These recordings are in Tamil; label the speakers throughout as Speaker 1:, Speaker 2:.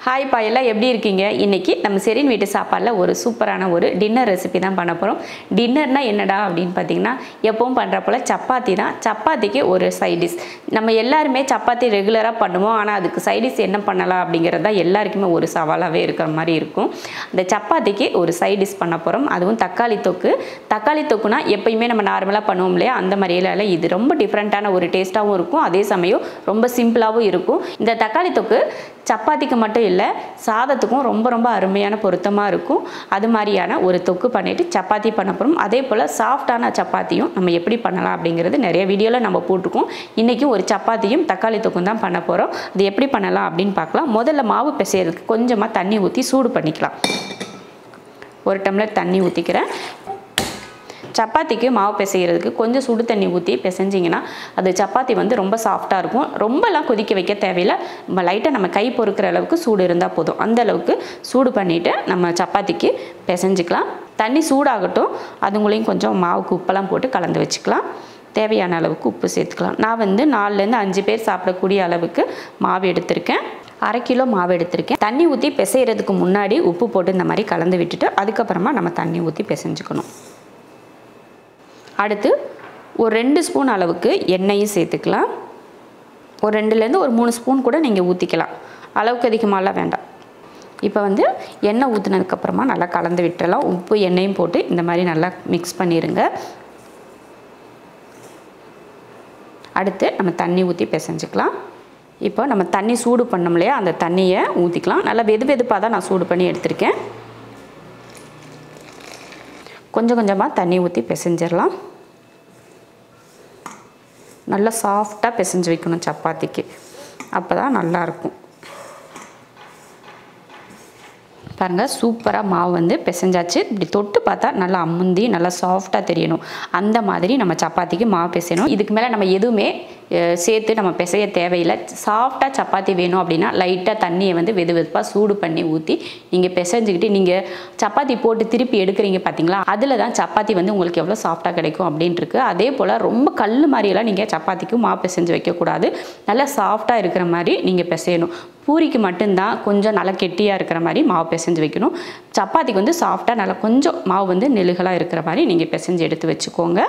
Speaker 1: ஹாய் பா எல்லாம் எப்படி இருக்கீங்க? இன்னைக்கு நம்ம செரின் வீட்டு சாப்பாடுல ஒரு சூப்பரான ஒரு டின்னர் ரெசிபி தான் பண்ண போறோம். டின்னர்னா என்னடா அப்படினு பாத்தீங்கன்னா எப்பவும் பண்ற போல சப்பாத்தி தான். சப்பாத்திக்கு ஒரு சைடு டிஷ். நம்ம எல்லாரும் சப்பாத்தி ரெகுலரா பண்ணுவோம். ஆனா அதுக்கு சைடு டிஷ் என்ன பண்ணலாம் அப்படிங்கறது தான் எல்லாருக்குமே ஒரு சவாலாவே இருக்கிற மாதிரி இருக்கும். அந்த சப்பாத்திக்கு ஒரு சைடு டிஷ் பண்ண போறோம். அதுவும் தக்காளி தொக்கு. தக்காளி தொக்குனா எப்பயுமே நம்ம நார்மலா பண்ணுவோம் இல்லையா? அந்த மாதிரில இல்ல. இது ரொம்ப டிஃபரண்டான ஒரு டேஸ்டாவும் இருக்கும். அதே சமயம் ரொம்ப சிம்பிளாவும் இருக்கும். இந்த தக்காளி தொக்கு சப்பாத்திக்கு மட்டும் இல்லை, சாதத்துக்கும் ரொம்ப ரொம்ப அருமையான பொருத்தமாக இருக்கும். அது மாதிரியான ஒரு தொக்கு பண்ணிவிட்டு சப்பாத்தி பண்ண போகிறோம். அதே போல் சாஃப்டான சப்பாத்தியும் நம்ம எப்படி பண்ணலாம் அப்படிங்கிறது நிறைய வீடியோவில் நம்ம போட்டிருக்கோம். இன்றைக்கும் ஒரு சப்பாத்தியும் தக்காளி தொக்கும் தான் பண்ண போகிறோம். அது எப்படி பண்ணலாம் அப்படின்னு பார்க்கலாம். முதல்ல மாவு பிசைறதுக்கு கொஞ்சமாக தண்ணி ஊற்றி சூடு பண்ணிக்கலாம். ஒரு டம்ளர் தண்ணி ஊற்றிக்கிறேன். சப்பாத்திக்கு மாவு பிசைகிறதுக்கு கொஞ்சம் சுடு தண்ணி ஊற்றி பிசைஞ்சிங்கன்னா அது சப்பாத்தி வந்து ரொம்ப சாஃப்டாக இருக்கும். ரொம்பலாம் கொதிக்க வைக்க தேவையில்லை. லைட்டாக நம்ம கை பொறுக்கிற அளவுக்கு சூடு இருந்தால் போதும். அந்த அளவுக்கு சூடு பண்ணிவிட்டு நம்ம சப்பாத்திக்கு பிசைஞ்சிக்கலாம். தண்ணி சூடாகட்டும். அதுங்களையும் கொஞ்சம் மாவுக்கு உப்பெல்லாம் போட்டு கலந்து வச்சுக்கலாம். தேவையான அளவுக்கு உப்பு சேர்த்துக்கலாம். நான் வந்து 4லேருந்து 5 பேர் சாப்பிடக்கூடிய அளவுக்கு மாவு எடுத்திருக்கேன். 1/2 கிலோ மாவு எடுத்திருக்கேன். தண்ணி ஊற்றி பிசைகிறதுக்கு முன்னாடி உப்பு போட்டு இந்த மாதிரி கலந்து விட்டுட்டு அதுக்கப்புறமா நம்ம தண்ணி ஊற்றி பிசைஞ்சுக்கணும். அடுத்து ஒரு 2 ஸ்பூன் அளவுக்கு எண்ணெயும் சேர்த்துக்கலாம். ஒரு 2லேருந்து ஒரு 3 ஸ்பூன் கூட நீங்கள் ஊற்றிக்கலாம். அளவுக்கு அதிகமாகலாம் வேண்டாம். இப்போ வந்து எண்ணெய் ஊற்றினதுக்கப்புறமா நல்லா கலந்து விட்டுறலாம். உப்பு எண்ணெயும் போட்டு இந்த மாதிரி நல்லா மிக்ஸ் பண்ணிடுங்க. அடுத்து நம்ம தண்ணி ஊற்றி பிசைஞ்சிக்கலாம். இப்போ நம்ம தண்ணி சூடு பண்ணோம் இல்லையா? அந்த தண்ணியை ஊற்றிக்கலாம். நல்லா வெது வெதுப்பாக தான் நான் சூடு பண்ணி எடுத்திருக்கேன். கொஞ்சம் கொஞ்சமாக தண்ணி ஊற்றி பிசைஞ்சிடலாம். நல்லா சாஃப்டாக பிசைஞ்சு வைக்கணும் சப்பாத்திக்கு. அப்போ தான் நல்லாயிருக்கும். பாருங்கள், சூப்பராக மாவு வந்து பிசைஞ்சாச்சு. இப்படி தொட்டு பார்த்தா நல்லா அமுந்தி நல்லா சாஃப்டாக தெரியணும். அந்த மாதிரி நம்ம சப்பாத்திக்கு மாவு பிசையணும். இதுக்கு மேலே நம்ம எதுவுமே சேர்த்து நம்ம பிசைய தேவையில்லை. சாஃப்டாக சப்பாத்தி வேணும் அப்படின்னா லைட்டாக தண்ணியை வந்து வெது வெதுப்பாக சூடு பண்ணி ஊற்றி நீங்கள் பிசைஞ்சிக்கிட்டு நீங்கள் சப்பாத்தி போட்டு திருப்பி எடுக்கிறீங்க பார்த்தீங்களா? அதில் தான் சப்பாத்தி வந்து உங்களுக்கு எவ்வளோ சாஃப்டாக கிடைக்கும் அப்படின்ட்டுருக்கு. அதே போல் ரொம்ப கல் மாதிரியெல்லாம் நீங்கள் சப்பாத்திக்கு மாவு பிசைஞ்சு வைக்கக்கூடாது. நல்லா சாஃப்டாக இருக்கிற மாதிரி நீங்கள் பிசையணும். பூரிக்கு மட்டும்தான் கொஞ்சம் நல்லா கெட்டியாக இருக்கிற மாதிரி மாவு பிசைஞ்சு வைக்கணும். சப்பாத்திக்கு வந்து சாஃப்டாக நல்லா கொஞ்சம் மாவு வந்து நெழுகலாக இருக்கிற மாதிரி நீங்கள் பிசைஞ்சு எடுத்து வச்சுக்கோங்க.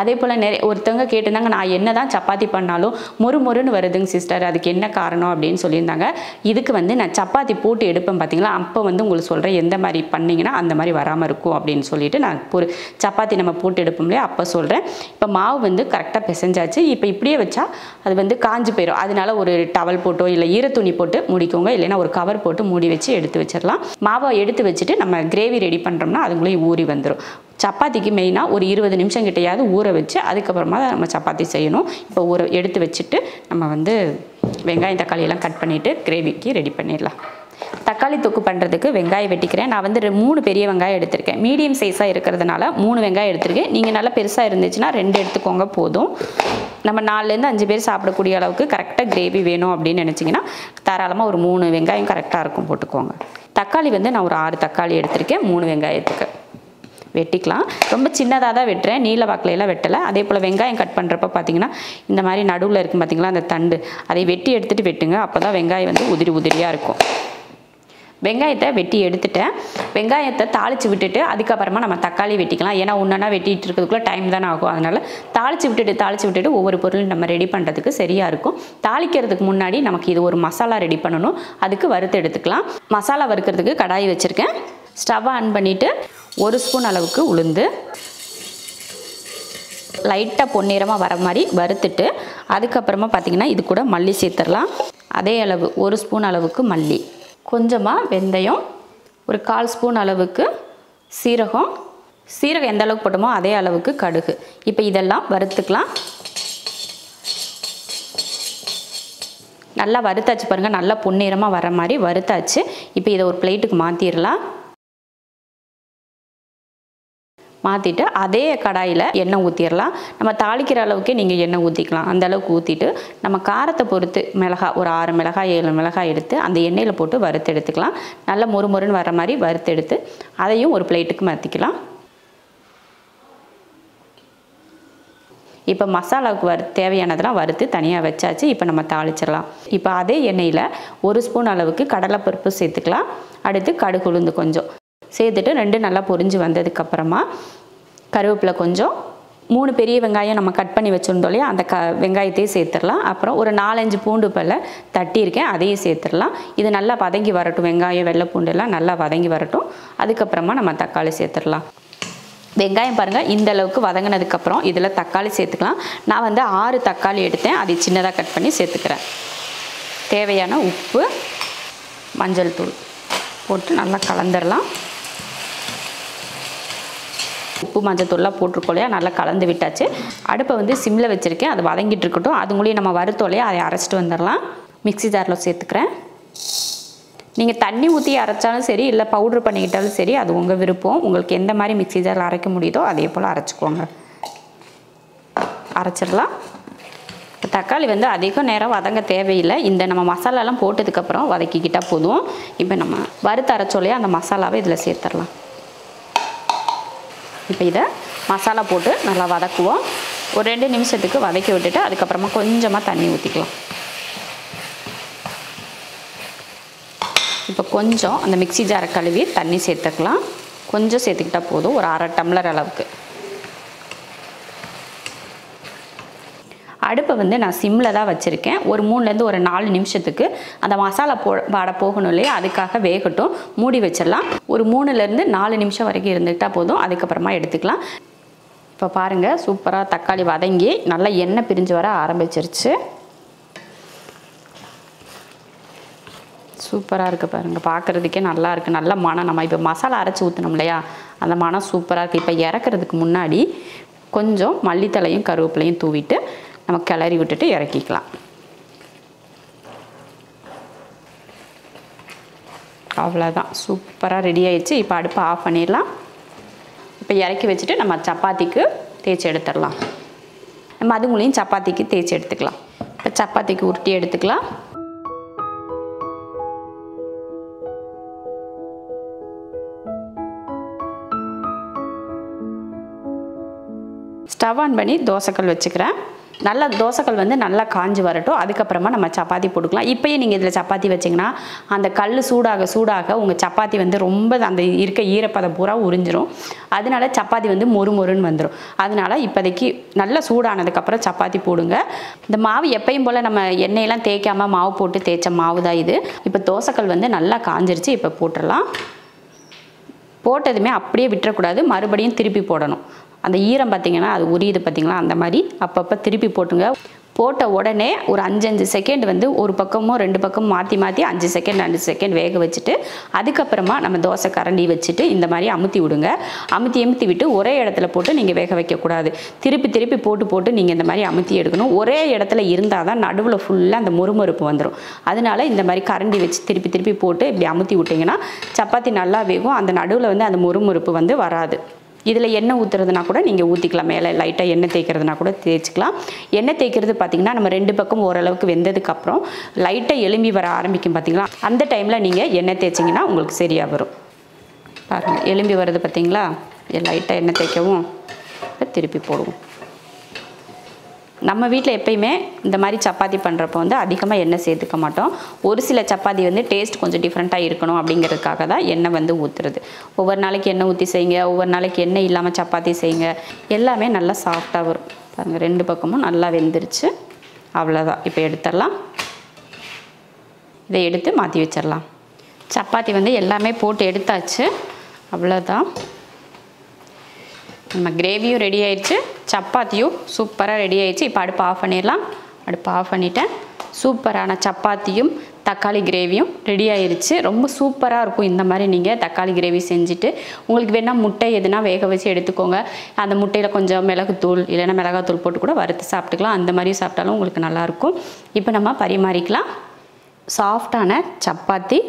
Speaker 1: அதே போல் ஒருத்தவங்க கேட்டிருந்தாங்க, நான் என்ன தான் சப்பாத்தி பண்ணாலும் மொறுன்னு வருதுங்க சிஸ்டர், அதுக்கு என்ன காரணம் அப்படின்னு சொல்லியிருந்தாங்க. இதுக்கு வந்து நான் சப்பாத்தி போட்டு எடுப்பேன் பார்த்தீங்களா? அப்போ வந்து உங்களுக்கு சொல்கிறேன் எந்த மாதிரி பண்ணிங்கன்னா அந்த மாதிரி வராமல் இருக்கும் அப்படின்னு சொல்லிட்டு நான் ஒரு சப்பாத்தி நம்ம போட்டு எடுப்போம் இல்லையா? அப்போ சொல்கிறேன். இப்போ மாவு வந்து கரெக்டாக பிசைஞ்சாச்சு. இப்போ இப்படியே வச்சா அது வந்து காஞ்சு போயிடும். அதனால ஒரு டவல் போட்டோ இல்லை ஈரத்துணி போட்டு மூடிக்கோங்க. இல்லைன்னா ஒரு கவர் போட்டு மூடி வச்சு எடுத்து வச்சிடலாம். மாவை எடுத்து வச்சுட்டு நம்ம கிரேவி ரெடி பண்ணுறோம்னா அதுங்களையும் ஊறி வந்துடும். சப்பாத்திக்கு மெயினாக ஒரு 20 நிமிஷம் கிட்டையாவது ஊற வச்சு அதுக்கப்புறமா நம்ம சப்பாத்தி செய்யணும். இப்போ எடுத்து வச்சுட்டு நம்ம வந்து வெங்காயம் தக்காளியெல்லாம் கட் பண்ணிவிட்டு கிரேவிக்கு ரெடி பண்ணிடலாம். தக்காளி தொக்கு பண்ணுறதுக்கு வெங்காயம் வெட்டிக்கிறேன். நான் வந்து 3 பெரிய வெங்காயம் எடுத்திருக்கேன். மீடியம் சைஸாக இருக்கிறதுனால 3 வெங்காயம் எடுத்திருக்கேன். நீங்கள் நல்லா பெருசாக இருந்துச்சுன்னா 2 எடுத்துக்கோங்க போதும். நம்ம 4லேருந்து 5 பேர் சாப்பிடக்கூடிய அளவுக்கு கரெக்டாக கிரேவி வேணும் அப்படின்னு நினச்சிங்கன்னா தாராளமாக ஒரு 3 வெங்காயம் கரெக்டாக இருக்கும் போட்டுக்கோங்க. தக்காளி வந்து நான் ஒரு 6 தக்காளி எடுத்திருக்கேன். 3 வெங்காயத்துக்கு வெட்டிக்கலாம். ரொம்ப சின்னதாக தான் வெட்டுறேன், நீல வாக்கிலையெல்லாம் வெட்டலை. அதே போல் வெங்காயம் கட் பண்ணுறப்ப பார்த்தீங்கன்னா இந்த மாதிரி நடுவில் இருக்கும் பார்த்தீங்களா அந்த தண்டு, அதை வெட்டி எடுத்துகிட்டு வெட்டுங்க. அப்போ தான் வெங்காயம் வந்து உதிரியாக இருக்கும். வெங்காயத்தை வெட்டி எடுத்துட்டேன். வெங்காயத்தை தாளித்து விட்டுட்டு அதுக்கப்புறமா நம்ம தக்காளி வெட்டிக்கலாம். ஏன்னா ஒன்றா வெட்டிட்டு இருக்கிறதுக்குள்ள டைம் தானே ஆகும். அதனால் தாளித்து விட்டுட்டு ஒவ்வொரு பொருளும் நம்ம ரெடி பண்ணுறதுக்கு சரியாக இருக்கும். தாளிக்கிறதுக்கு முன்னாடி நமக்கு இது ஒரு மசாலா ரெடி பண்ணணும். அதுக்கு வறுத்து எடுத்துக்கலாம். மசாலா வறுக்கிறதுக்கு கடாய் வச்சுருக்கேன். ஸ்டவ் ஆன் பண்ணிவிட்டு 1 ஸ்பூன் அளவுக்கு உளுந்து லைட்டாக பொன்னிறமாக வர மாதிரி வறுத்துட்டு அதுக்கப்புறமா பார்த்திங்கன்னா இது கூட மல்லி சேர்த்துடலாம். அதே அளவு 1 ஸ்பூன் அளவுக்கு மல்லி, கொஞ்சமாக வெந்தயம், ஒரு 1/4 ஸ்பூன் அளவுக்கு சீரகம் எந்த அளவுக்கு போட்டோமோ அதே அளவுக்கு கடுகு. இப்போ இதெல்லாம் வறுத்துக்கலாம். நல்லா வறுத்தாச்சு பாருங்கள், நல்லா பொன்னிறமாக வர மாதிரி வறுத்தாச்சு. இப்போ இதை ஒரு பிளேட்டுக்கு மாற்றிடலாம். மாற்றிட்டு அதே கடாயில் எண்ணெய் ஊற்றிடலாம். நம்ம தாளிக்கிற அளவுக்கே நீங்கள் எண்ணெய் ஊற்றிக்கலாம். அந்த அளவுக்கு ஊற்றிட்டு நம்ம காரத்தை பொறுத்து மிளகாய் ஒரு 6 மிளகாய் 7 மிளகாய் எடுத்து அந்த எண்ணெயில் போட்டு வறுத்து எடுத்துக்கலாம். நல்லா மொறுன்னு வர மாதிரி வறுத்து எடுத்து அதையும் ஒரு பிளேட்டுக்கு மாற்றிக்கலாம். இப்போ மசாலாவுக்கு தேவையானதெல்லாம் வறுத்து தனியாக வச்சாச்சு. இப்போ நம்ம தாளிச்சிடலாம். இப்போ அதே எண்ணெயில் 1 ஸ்பூன் அளவுக்கு கடலைப்பருப்பு சேர்த்துக்கலாம். அடுத்து கடுகு உளுந்து கொஞ்சம் சேர்த்துட்டு 2 நல்லா பொரிஞ்சு வந்ததுக்கப்புறமா கருவேப்பிலை கொஞ்சம், 3 பெரிய வெங்காயம் நம்ம கட் பண்ணி வச்சுருந்தோம் இல்லையா, அந்த வெங்காயத்தையும் சேர்த்துடலாம். அப்புறம் ஒரு 4-5 பூண்டு பல்ல தட்டியிருக்கேன், அதையும் சேர்த்துடலாம். இது நல்லா வதங்கி வரட்டும். வெங்காயம் வெள்ளை பூண்டெல்லாம் நல்லா வதங்கி வரட்டும். அதுக்கப்புறமா நம்ம தக்காளி சேர்த்துடலாம். வெங்காயம் பாருங்கள் இந்த அளவுக்கு வதங்கினதுக்கப்புறம் இதில் தக்காளி சேர்த்துக்கலாம். நான் வந்து 6 தக்காளி எடுத்தேன், அதை சின்னதாக கட் பண்ணி சேர்த்துக்கிறேன். தேவையான உப்பு, மஞ்சள் தூள் போட்டு நல்லா கலந்துடலாம். உப்பு மஞ்சள் தூள்லாம் போட்டிருக்கோம் இல்லையா, நல்லா கலந்து விட்டாச்சு. அடுப்பை வந்து சிம்மில் வச்சுருக்கேன், அது வதங்கிட்டு இருக்கட்டும். அதுங்களையும் நம்ம வறுத்தோம் இல்லையா, அதை அரைச்சிட்டு வந்துடலாம். மிக்ஸி ஜாரில் சேர்த்துக்கிறேன். நீங்கள் தண்ணி ஊற்றி அரைச்சாலும் சரி, இல்லை பவுட்ரு பண்ணிக்கிட்டாலும் சரி, அது உங்கள் விருப்பம். உங்களுக்கு எந்த மாதிரி மிக்ஸி ஜாரில் அரைக்க முடியுதோ அதே போல் அரைச்சிக்கோங்க. அரைச்சிடலாம். தக்காளி வந்து அதிக நேரம் வதங்க தேவையில்லை. இந்த நம்ம மசாலாலாம் போட்டதுக்கப்புறம் வதக்கிக்கிட்டால் போதும். இப்போ நம்ம வறுத்து அரைச்சோம் இல்லையா, அந்த மசாலாவை இதில் சேர்த்துடலாம். இப்போ இதை மசாலா போட்டு நல்லா வதக்குவோம். ஒரு 2 நிமிஷத்துக்கு வதக்கி விட்டுட்டு அதுக்கப்புறமா கொஞ்சமாக தண்ணி ஊற்றிக்கலாம். இப்போ கொஞ்சம் அந்த மிக்ஸி ஜாரை கழுவி தண்ணி சேர்த்துக்கலாம். கொஞ்சம் சேர்த்துக்கிட்டால் போதும், ஒரு 1/2 டம்ளர் அளவுக்கு. அடுப்பை வந்து நான் சிம்மில் தான் வச்சுருக்கேன். ஒரு 3லேருந்து ஒரு 4 நிமிஷத்துக்கு அந்த மசாலா வாட போகணும் இல்லையா, அதுக்காக வேகட்டும். மூடி வச்சிடலாம். ஒரு 3லேருந்து 4 நிமிஷம் வரைக்கும் இருந்துக்கிட்டால் போதும். அதுக்கப்புறமா எடுத்துக்கலாம். இப்போ பாருங்கள், சூப்பராக தக்காளி வதங்கி நல்லா எண்ணெய் பிரிஞ்சு வர ஆரம்பிச்சிருச்சு. சூப்பராக இருக்குது பாருங்கள், பார்க்குறதுக்கே நல்லா இருக்குது. நல்ல மனம். நம்ம இப்போ மசாலா அரைச்சி ஊற்றினோம் இல்லையா, அந்த மனம் சூப்பராக இருக்குது. இப்போ இறக்குறதுக்கு முன்னாடி கொஞ்சம் மல்லித்தலையும் கருவேப்பிலையும் தூவிட்டு நம்ம கிளறி விட்டுட்டு இறக்கிக்கலாம். அவ்வளோதான், சூப்பராக ரெடி ஆயிடுச்சு. இப்போ அடுப்பை ஆஃப் பண்ணிடலாம். இப்போ இறக்கி வச்சுட்டு நம்ம சப்பாத்திக்கு தேய்ச்சி எடுத்துடலாம். நம்ம அதுங்களையும் சப்பாத்திக்கு தேய்ச்சி எடுத்துக்கலாம். இப்போ சப்பாத்திக்கு உருட்டி எடுத்துக்கலாம். ஸ்டவ் ஆன் பண்ணி தோசைக்கல் வச்சுக்கிறேன். நல்லா தோசைக்கல் வந்து நல்லா காஞ்சி வரட்டும். அதுக்கப்புறமா நம்ம சப்பாத்தி போட்டுக்கலாம். இப்போயே நீங்கள் இதில் சப்பாத்தி வச்சிங்கன்னா அந்த கல் சூடாக சூடாக உங்கள் சப்பாத்தி வந்து ரொம்ப அந்த இருக்க ஈரப்பதம் பூரா உறிஞ்சிரும். அதனால சப்பாத்தி வந்து மொறுமொறுன்னு வந்துடும். அதனால இப்போதைக்கு நல்லா சூடானதுக்கப்புறம் சப்பாத்தி போடுங்க. இந்த மாவு எப்பயும் போல் நம்ம எண்ணெயெல்லாம் தேய்க்காமல் மாவு போட்டு தேய்ச்ச மாவு தான் இது. இப்போ தோசைக்கல் வந்து நல்லா காஞ்சிருச்சு. இப்போ போட்டுடலாம். போட்டதுமே அப்படியே விட்டுறக்கூடாது, மறுபடியும் திருப்பி போடணும். அந்த ஈரம் பார்த்திங்கன்னா அது உரியுது பார்த்திங்களா, அந்த மாதிரி அப்பப்போ திருப்பி போட்டுங்க. போட்ட உடனே ஒரு 5 செகண்ட் வந்து ஒரு பக்கமும் 2 பக்கமும் மாற்றி மாற்றி 5 செகண்ட் 2 செகண்ட் வேக வச்சுட்டு அதுக்கப்புறமா நம்ம தோசை கரண்டி வச்சுட்டு இந்த மாதிரி அமுத்தி விடுங்க. அமுத்தி விட்டு ஒரே இடத்துல போட்டு நீங்கள் வேக வைக்கக்கூடாது. திருப்பி போட்டு நீங்கள் இந்த மாதிரி அமுத்தி எடுக்கணும். ஒரே இடத்துல இருந்தால் தான் நடுவில் ஃபுல்லாக அந்த முறுமுறுப்பு வந்துடும். அதனால இந்த மாதிரி கரண்டி வச்சு திருப்பி போட்டு இப்படி அமுத்தி விட்டிங்கன்னா சப்பாத்தி நல்லா வேகும். அந்த நடுவில் வந்து அந்த முறுமுறுப்பு வந்து வராது. இதில் எண்ணெய் ஊற்றுறதுனா கூட நீங்கள் ஊற்றிக்கலாம். மேலே லைட்டாக எண்ணெய் தேய்க்கிறதுனா கூட தேய்ச்சிக்கலாம். எண்ணெய் தேய்க்கிறது பார்த்திங்கன்னா நம்ம 2 பக்கம் ஓரளவுக்கு வெந்ததுக்கப்புறம் லைட்டாக எலும்பி வர ஆரம்பிக்கும் பார்த்திங்களா, அந்த டைமில் நீங்கள் எண்ணெய் தேய்ச்சிங்கன்னா உங்களுக்கு சரியாக வரும். பாருங்கள், எலும்பி வருது பார்த்திங்களா. லைட்டாக எண்ணெய் தேய்க்கவும் திருப்பி போடுவோம். நம்ம வீட்டில் எப்பயுமே இந்த மாதிரி சப்பாத்தி பண்ணுறப்போ வந்து அதிகமாக எண்ணெய் சேர்த்துக்க மாட்டோம். ஒரு சில சப்பாத்தி வந்து டேஸ்ட் கொஞ்சம் டிஃப்ரெண்ட்டாக இருக்கணும் அப்படிங்கிறதுக்காக தான் எண்ணெய் வந்து ஊற்றுறது. ஒவ்வொரு நாளைக்கு எண்ணெய் ஊற்றி செய்யுங்க, ஒவ்வொரு நாளைக்கு எண்ணெய் இல்லாமல் சப்பாத்தி செய்யுங்க. எல்லாமே நல்லா சாஃப்டாக வரும். பாருங்கள், 2 பக்கமும் நல்லா வெந்துருச்சு. அவ்வளோதான், இப்போ எடுத்துடலாம். இதை எடுத்து மாற்றி வச்சிடலாம். சப்பாத்தி வந்து எல்லாமே போட்டு எடுத்தாச்சு. அவ்வளோதான், நம்ம கிரேவியும் ரெடி ஆயிடுச்சு, சப்பாத்தியும் சூப்பராக ரெடி ஆயிடுச்சு. இப்போ அடுப்பு ஆஃப் பண்ணிடலாம். அடுப்பு ஆஃப் பண்ணிட்டேன். சூப்பரான சப்பாத்தியும் தக்காளி கிரேவியும் ரெடி ஆயிடுச்சு. ரொம்ப சூப்பராக இருக்கும். இந்த மாதிரி நீங்கள் தக்காளி கிரேவி செஞ்சுட்டு உங்களுக்கு வேணால் முட்டை எதுனா வேக வச்சு எடுத்துக்கோங்க. அந்த முட்டையில் கொஞ்சம் மிளகுத்தூள் இல்லைன்னா மிளகாத்தூள் போட்டு கூட வறுத்து சாப்பிட்டுக்கலாம். அந்த மாதிரி சாப்பிட்டாலும் உங்களுக்கு நல்லாயிருக்கும். இப்போ நம்ம பரிமாறிக்கலாம். சாஃப்டான சப்பாத்தி.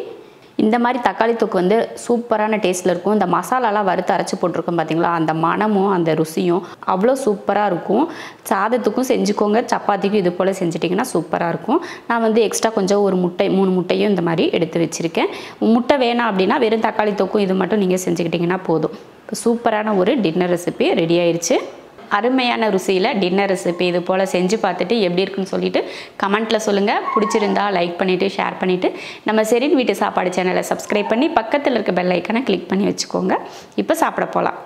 Speaker 1: இந்த மாதிரி தக்காளி தொக்கு வந்து சூப்பரான டேஸ்ட்டில் இருக்கும். இந்த மசாலாலாம் வறுத்து அரைச்சி போட்டிருக்கோம் பார்த்திங்களா, அந்த மணமும் அந்த ருசியும் அவ்வளோ சூப்பராக இருக்கும். சாதத்துக்கும் செஞ்சுக்கோங்க, சப்பாத்திக்கும் இது போல் செஞ்சிட்டிங்கன்னா சூப்பராக இருக்கும். நான் வந்து எக்ஸ்ட்ரா கொஞ்சம் ஒரு முட்டை 3 முட்டையும் இந்த மாதிரி எடுத்து வச்சுருக்கேன். முட்டை வேணாம் அப்படின்னா வெறும் தக்காளி தொக்கும் இது மட்டும் நீங்கள் செஞ்சுக்கிட்டிங்கன்னா போதும். இப்போ சூப்பரான ஒரு டின்னர் ரெசிபி ரெடி ஆயிடுச்சு. அருமையான ருசியில் டின்னர் ரெசிபி இது போல் செஞ்சு பார்த்துட்டு எப்படி இருக்குன்னு சொல்லிட்டு கமெண்ட்டில் சொல்லுங்கள். பிடிச்சிருந்தா லைக் பண்ணிவிட்டு ஷேர் பண்ணிவிட்டு நம்ம ஷெரின் வீட்டு சாப்பாடு சேனலை சப்ஸ்கிரைப் பண்ணி பக்கத்தில் இருக்க பெல் ஐக்கனை கிளிக் பண்ணி வச்சுக்கோங்க. இப்போ சாப்பிட போகலாம்.